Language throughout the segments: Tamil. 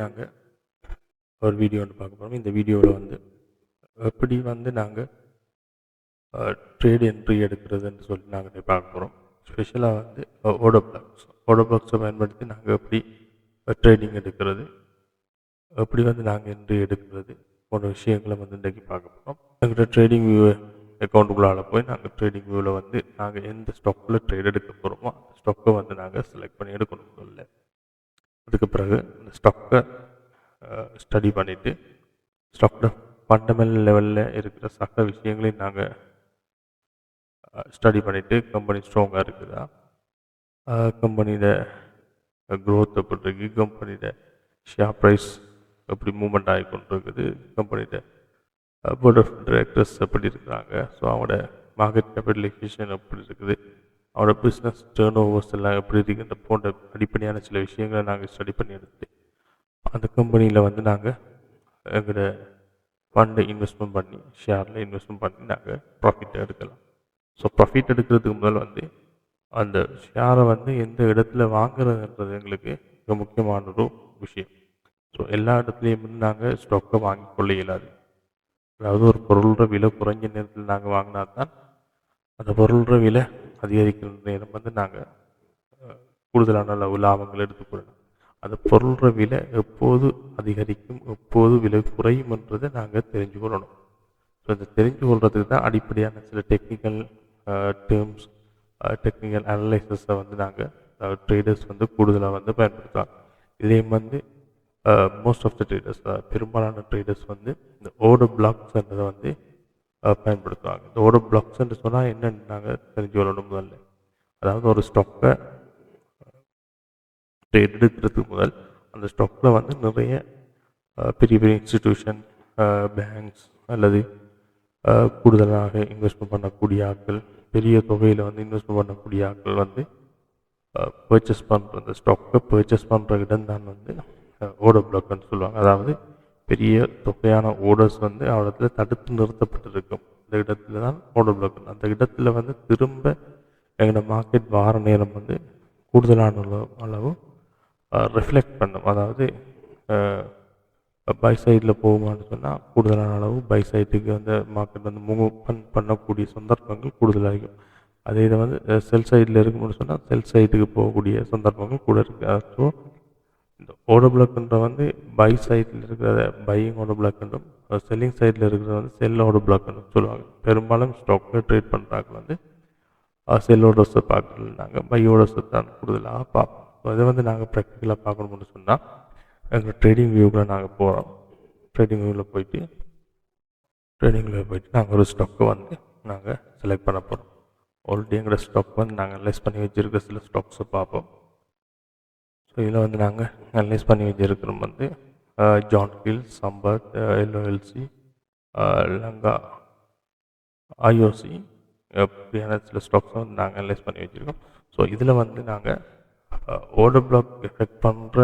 நாங்கள் ஒரு வீடியோ ஒன்று பார்க்க போகிறோம். இந்த வீடியோவில் வந்து எப்படி வந்து நாங்கள் ட்ரேட் என்ட்ரி எடுக்கிறதுன்னு சொல்லி நாங்கள் பார்க்க போகிறோம். ஸ்பெஷலாக வந்து ஓடோபிளாக்ஸை பயன்படுத்தி நாங்கள் எப்படி ட்ரேடிங் எடுக்கிறது, எப்படி வந்து நாங்கள் என்ட்ரி எடுக்கிறது போன்ற விஷயங்களை வந்து இன்றைக்கி பார்க்க போகிறோம். எங்கள்கிட்ட ட்ரேடிங் வியூ அக்கௌண்ட்டுக்குள்ளால் போய் நாங்கள் ட்ரேடிங் வியூவில் வந்து நாங்கள் எந்த ஸ்டாக்கில் ட்ரேட் எடுக்க போகிறோமோ அந்த ஸ்டாக்கை வந்து நாங்கள் செலக்ட் பண்ணி எடுக்கணும். இல்லை அதுக்கு பிறகு அந்த ஸ்டாக்கை ஸ்டடி பண்ணிவிட்டு ஸ்டாக்கோட ஃபண்டமெண்டல் லெவலில் இருக்கிற சக விஷயங்களையும் நாங்கள் ஸ்டடி பண்ணிவிட்டு கம்பெனி ஸ்ட்ராங்காக இருக்குதா, கம்பெனியோட க்ரோத் எப்படி இருக்குது, கம்பெனியோட ஷேர் ப்ரைஸ் எப்படி மூவ்மெண்ட் ஆகி கொண்டு இருக்குது, கம்பெனியோட போர்ட் ஆஃப் டைரக்டர்ஸ் எப்படி இருக்கிறாங்க, ஸோ அவங்களோட மார்க்கெட் கேபிட்டலைசேஷன் எப்படி இருக்குது, அவரோட பிஸ்னஸ் டேர்ன் ஓவர்ஸ் எல்லாம் எப்படி இருக்குன்ற போன்ற அடிப்படையான சில விஷயங்களை நாங்கள் ஸ்டடி பண்ணி எடுத்து அந்த கம்பெனியில் வந்து நாங்கள் எங்களோட ஃபண்டை இன்வெஸ்ட்மெண்ட் பண்ணி ஷேரில் இன்வெஸ்ட்மெண்ட் பண்ணி நாங்கள் ப்ராஃபிட் எடுக்கலாம். ஸோ ப்ராஃபிட் எடுக்கிறதுக்கு முதல் வந்து அந்த ஷேரை வந்து எந்த இடத்துல வாங்குறதுன்றது எங்களுக்கு மிக முக்கியமான ஒரு விஷயம். ஸோ எல்லா இடத்துலையும் வந்து நாங்கள் ஸ்டாக்கை வாங்கி கொள்ள இயலாது. அதாவது ஒரு பொருளோட விலை குறைஞ்ச நேரத்தில் நாங்கள் வாங்கினா தான் அந்த பொருளோட விலை அதிகரிக்கிற நேரம் வந்து நாங்கள் கூடுதலான லாபங்கள் எடுத்துக்கொள்ளலாம். அந்த பொருளோட விலை எப்போது அதிகரிக்கும், எப்போது விலை குறையும் என்றதை நாங்கள் தெரிஞ்சு கொள்ளணும். ஸோ இந்த தெரிஞ்சு கொள்றதுக்கு தான் அடிப்படையான சில டெக்னிக்கல் டேர்ம்ஸ், டெக்னிக்கல் அனலைசஸை வந்து நாங்கள் ட்ரேடர்ஸ் வந்து கூடுதலாக வந்து பயன்படுத்துவாங்க. இதையும் வந்து மோஸ்ட் ஆஃப் த ட்ரேடர்ஸ், பெரும்பாலான ட்ரேடர்ஸ் வந்து இந்த ஓடோ பிளாக்ஸ்ன்றதை வந்து பயன்படுத்துவாங்க. இந்த ஓடோ பிளாக்ஸ்ன்னு சொன்னால் என்னென்னு நாங்கள் தெரிஞ்சு கொள்ளணும் முதல்ல. அதாவது ஒரு ஸ்டாக்கை ட்ரேட் எடுக்கிறதுக்கு முதல் அந்த ஸ்டாக்கில் வந்து நிறைய பெரிய பெரிய இன்ஸ்டிடியூஷன், பேங்க்ஸ் அல்லது கூடுதலாக இன்வெஸ்ட்மெண்ட் பண்ணக்கூடிய ஆட்கள், பெரிய தொகையில் வந்து இன்வெஸ்ட்மெண்ட் பண்ணக்கூடிய ஆட்கள் வந்து பர்ச்சேஸ் பண்ணுற அந்த ஸ்டாக்கை பர்ச்சேஸ் பண்ணுற இடம் தான் வந்து ஓடோ பிளாக்னு சொல்லுவாங்க. அதாவது பெரிய தொகையான ஓடர்ஸ் வந்து அவரிடத்துல தடுத்து நிறுத்தப்பட்டிருக்கும். அந்த இடத்துல தான் ஓடோ பிளாக். அந்த இடத்துல வந்து திரும்ப எங்களோட மார்க்கெட் வார நேரம் வந்து கூடுதலான அளவு ரிஃப்ளெக்ட் பண்ணும். அதாவது பை சைடில் போகுமான்னு சொன்னால் கூடுதலான அளவு பை சைட்டுக்கு வந்து மார்க்கெட் வந்து மூவ் பண்ணக்கூடிய சந்தர்ப்பங்கள் கூடுதலாகும். அதே இதை வந்து செல் சைடில் இருக்குன்னு சொன்னால் செல் சைட்டுக்கு போகக்கூடிய சந்தர்ப்பங்கள் கூட இருக்குது. ஸோ இந்த ஓடோ பிளாக்ன்ற வந்து பை சைடில் இருக்கிறத பையிங் ஓடோ பிளாக் என்றும், செல்லிங் சைடில் இருக்கிறத வந்து செல் ஓடோ பிளாக் என்றும் சொல்லுவாங்க. பெரும்பாலும் ஸ்டாக்கில் ட்ரேட் பண்ணுறாங்க வந்து செல் ஓடோஸை பார்க்கல, நாங்கள் பை ஓடோஸை தான் கூடுதலாக பார்ப்போம். இதை வந்து நாங்கள் ப்ராக்டிக்கலாக பார்க்கணும்னு சொன்னால் எங்கள் ட்ரேடிங் வியூவில் நாங்கள் போகிறோம். ட்ரேடிங் வியூவில் போயிட்டு நாங்கள் ஒரு ஸ்டாக்கை வந்து நாங்கள் செலக்ட் பண்ண போகிறோம். ஆல்ரெடி எங்களோட ஸ்டாக் வந்து நாங்கள் அனலைஸ் பண்ணி வச்சுருக்க சில ஸ்டாக்ஸை பார்ப்போம். ஸோ இதில் வந்து நாங்கள் அனலைஸ் பண்ணி வச்சுருக்கிறோம் வந்து John Hill, Sampath, LOLC, Lanka, IOC அப்படியான சில ஸ்டாக்ஸை வந்து நாங்கள் அனலைஸ் பண்ணி வச்சுருக்கோம். ஸோ இதில் வந்து நாங்கள் ஓடோ பிளாக் எஃபெக்ட் பண்ணுற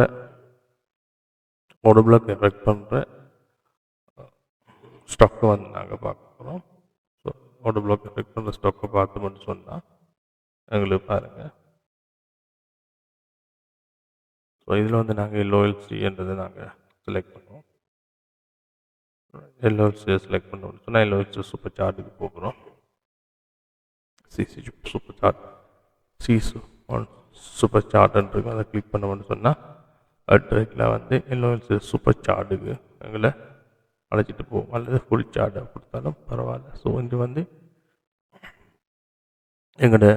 ஸ்டாக்கை வந்து நாங்கள் பார்க்க போகிறோம். ஸோ ஓடோ பிளாக் எஃபெக்ட் பண்ணுற ஸ்டாக்கை பார்த்தோம்னு சொன்னால் எங்களுக்கு பாருங்கள். ஸோ இதில் வந்து நாங்கள் எல்ஓஎல்சின்றதை நாங்கள் செலக்ட் பண்ணுவோம். எல்ஓஎல்சியை செலக்ட் பண்ணோம்னு சொன்னால் எல்ஓஎல்சி சூப்பர் சார்ட்டுக்கு போகிறோம். சிசி சூப்பர் சார்ட், சூப்பர் சார்ட்ன்றது அதை கிளிக் பண்ணோம்னு சொன்னால் ட்ரெக்கில் வந்து எல்ஓஎல்சி சூப்பர் சார்ட்டுக்கு எங்களை அழைச்சிட்டு போவோம். அல்லது ஃபுல் சார்ட்டை கொடுத்தாலும் பரவாயில்ல. ஸோ இது வந்து எங்களோட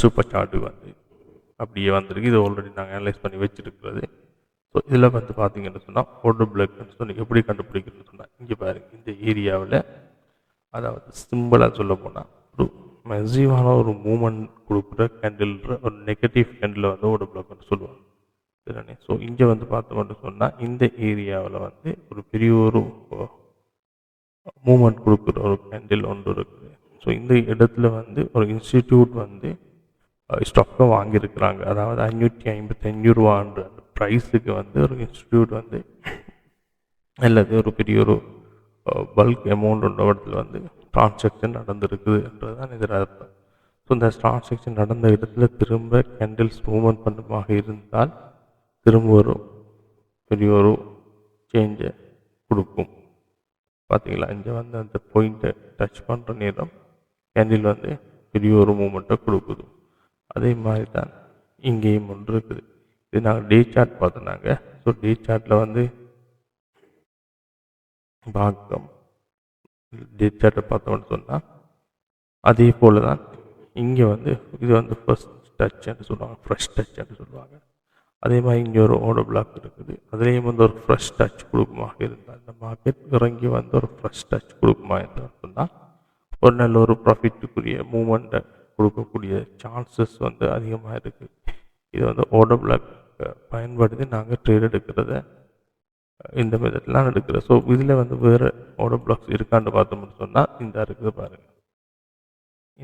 சூப்பர் சார்ட்டுக்கு வந்து அப்படியே வந்திருக்கு. இது ஆல்ரெடி நாங்கள் அனலைஸ் பண்ணி வச்சுருக்கிறது. ஸோ இதில் வந்து பார்த்தீங்கன்னு சொன்னால் ஓடோ பிளாக்னு சொல்லி எப்படி கண்டுபிடிக்கணும்னு சொன்னால் இங்கே பாருங்கள், இந்த ஏரியாவில் அதாவது சிம்பிளாக சொல்ல போனால் ஒரு மெசிவான ஒரு மூமெண்ட் கொடுக்குற கேண்டில்ன்ற ஒரு நெகட்டிவ் கேண்டில் வந்து ஓடோ பிளாக்னு சொல்லுவாங்க. சரிண்ணே. ஸோ இங்கே வந்து பார்த்தோம்னு சொன்னால் இந்த ஏரியாவில் வந்து ஒரு பெரிய ஒரு மூமெண்ட் கொடுக்குற ஒரு கேண்டில் ஒன்று இருக்குது. ஸோ இந்த இடத்துல வந்து ஒரு இன்ஸ்டிடியூட் வந்து ஸ்டாக்கை வாங்கியிருக்கிறாங்க. அதாவது 555 ரூபான்ற ப்ரைஸுக்கு வந்து ஒரு இன்ஸ்டிடியூட் வந்து அல்லது ஒரு பெரிய ஒரு பல்க் அமௌண்ட் ஒன்ற இடத்துல வந்து டிரான்சாக்ஷன் நடந்திருக்குதுன்றது தான் இதில் அர்த்தம். ஸோ இந்த டிரான்சாக்ஷன் நடந்த இடத்துல திரும்ப கேண்டில்ஸ் மூவ்மெண்ட் பண்ணுமாக இருந்தால் திரும்ப வரும். பெரிய ஒரு சேஞ்சை கொடுக்கும். பார்த்தீங்களா, இங்கே வந்து அந்த பாயிண்ட்டை டச் பண்ணுற நேரம் கேண்டில் வந்து பெரிய ஒரு மூமெண்ட்டை கொடுக்குது. அதே மாதிரி தான் இங்கேயும் ஒன்று இருக்குது. இது நாங்கள் டே சார்ட் பார்த்தோன்னாங்க. ஸோ டே சார்ட்டில் வந்து பாகம் டே சார்ட்டை பார்த்தோம்னு சொன்னால் அதே போல் தான் இங்கே வந்து இது வந்து ஃபர்ஸ்ட் டச்ன்னு சொல்லுவாங்க, ஃப்ரெஷ் டச்ன்னு சொல்லுவாங்க. அதே மாதிரி இங்கே ஒரு ஓட பிளாக் இருக்குது. அதுலேயும் வந்து ஒரு ஃப்ரெஷ் டச் கொடுக்குமாக இருந்தால் இந்த மார்க்கெட் இறங்கி வந்து ஒரு ஃப்ரெஷ் டச் கொடுக்குமா என்று சொன்னால் ஒரு நல்ல ஒரு ப்ராஃபிட்டுக்குரிய மூமெண்ட்டை கொடுக்கக்கூடிய சான்சஸ் வந்து அதிகமாக இருக்குது. இது வந்து ஓட பிளாக் பயன்படுத்தி நாங்கள் ட்ரேட் எடுக்கிறத இந்த மெத்தட்லாம் எடுக்கிறோம். ஸோ இதில் வந்து வேறு ஓட பிளாக்ஸ் இருக்கான்னு பார்த்தோம்னு சொன்னால் இந்த இருக்குது பாருங்கள்.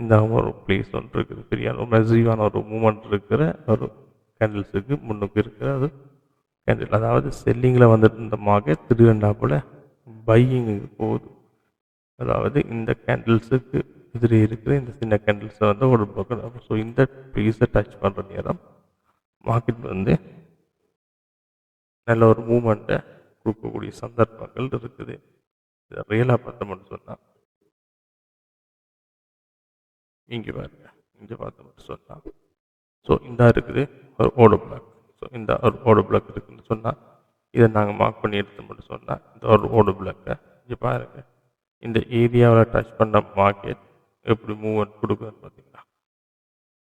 இந்த ஒரு பிளேஸ் ஒன்று இருக்குது, பெரிய ஒரு மெசிவான ஒரு மூமெண்ட் இருக்கிற ஒரு கேண்டில்ஸுக்கு முன்னுக்கு இருக்கிற அது கேண்டில். அதாவது செல்லிங்கில் வந்துட்டு இந்த மார்க்கெட் திடீரெண்டாப்புல பையிங்குக்கு போகுது. அதாவது இந்த கேண்டில்ஸுக்கு எதிரே இருக்கிற இந்த சின்ன கேண்டில்ஸை வந்து ஒரு பக்கம். ஸோ இந்த ப்ளீஸை டச் பண்ணுற நேரம் மார்க்கெட் வந்து நல்ல ஒரு மூமெண்ட்டை கொடுக்கக்கூடிய சந்தர்ப்பங்கள் இருக்குது. இதை ரியலாக பார்த்தோம்னு சொன்னால் இங்கே பாருங்க, இங்கே பார்த்தோம்னு சொன்னால் ஸோ இந்த இருக்குது ஒரு ஓட பிளாக். ஸோ இந்த ஒரு ஓட பிளாக் இருக்குதுன்னு சொன்னால் இதை நாங்கள் மார்க் பண்ணி எடுத்தோம்னு சொன்னால் இந்த ஒரு ஓட பிளாக்கை இங்கே பாருங்கள், இந்த ஏரியாவில் டச் பண்ண மார்க்கெட் எப்படி மூவ்மெண்ட் கொடுக்குதுன்னு பார்த்தீங்கன்னா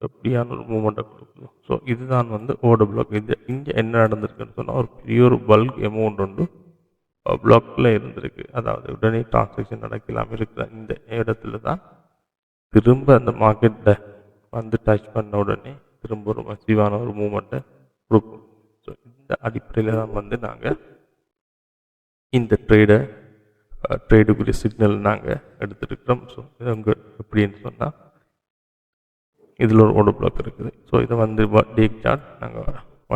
எப்படியான ஒரு மூமெண்ட்டை கொடுக்குது. ஸோ இதுதான் வந்து ஓட பிளாக். இது இங்கே என்ன நடந்திருக்குன்னு சொன்னால் ஒரு பெரிய ஒரு பல்க் அமௌண்ட் வந்து பிளாக்கில் இருந்திருக்கு. அதாவது உடனே டிரான்சாக்ஷன் நடக்கலாமல் இருக்கிற இந்த இடத்துல தான் திரும்ப அந்த மார்க்கெட்டில் வந்து டச் பண்ண உடனே திரும்ப ஒரு மசிவான ஒரு மூமெண்ட்டை கொடுக்கும். ஸோ இந்த அடிப்படையில் தான் வந்து நாங்கள் இந்த ட்ரேடுக்குரிய சிக்னல் நாங்கள் எடுத்துருக்கிறோம். ஸோ இது அங்கே எப்படின்னு சொன்னால் இதில் ஒரு ஓட பிளாக் இருக்குது. ஸோ இதை வந்து டே சார்ட் நாங்கள்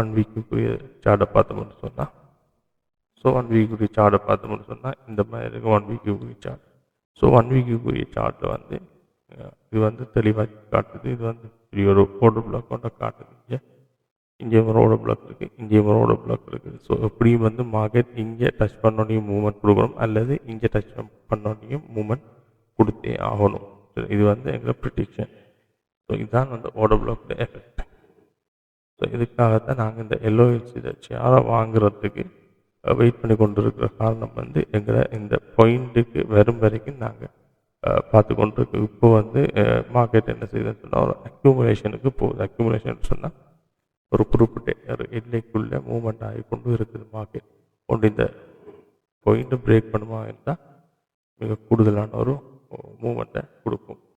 1 வீக்குக்குரிய சார்ட்டை பார்த்தோம்னு சொன்னால் ஸோ 1 வீக்குரிய சார்ட்டை பார்த்தோம்னு சொன்னால் இந்த மாதிரி இருக்குது 1 வீக்குக்குரிய சார்ட். ஸோ 1 வீக்குக்குரிய சார்ட்டில் வந்து இது வந்து தெளிவாக காட்டுது. இது வந்து இப்படி ஒரு ஓட பிளாக் கொண்ட காட்டுது. இங்கே ஒரு ஓட பிளாக் இருக்குது, இங்கே ஒரு ஓட பிளாக் இருக்குது. ஸோ எப்படியும் வந்து மார்க்கெட் இங்கே டச் பண்ணோடையும் மூவ்மெண்ட் கொடுக்கணும், அல்லது இங்கே டச் பண்ணோடையும் மூவ்மெண்ட் கொடுத்தே ஆகணும். இது வந்து எங்கள் ப்ரிடிக்ஷன். ஸோ இதுதான் வந்து ஓட பிளாக் எஃபெக்ட். ஸோ இதுக்காகத்தான் நாங்கள் இந்த எல்ஓஎல்சி ஷேரை வாங்குறதுக்கு வெயிட் பண்ணி கொண்டு இருக்கிற காரணம் வந்து எங்களை இந்த பாயிண்ட்டுக்கு வரும் வரைக்கும் நாங்கள் பார்த்து கொண்டு இருக்கு. இப்போ வந்து மார்க்கெட் என்ன செய்யுதுன்னு சொன்னால் ஒரு அக்யூமுலேஷனுக்கு போகுது. அக்யூமுலேஷன் சொன்னால் ஒரு குறிப்பிட்ட ஒரு எல்லைக்குள்ளே மூவ்மெண்ட் ஆகி கொண்டு இருக்குது மார்க்கெட். கொண்டு இந்த பாயிண்ட்டு பிரேக் பண்ணுமா இருந்தால் மிக கூடுதலான ஒரு மூவ்மெண்ட்டை கொடுக்கும்.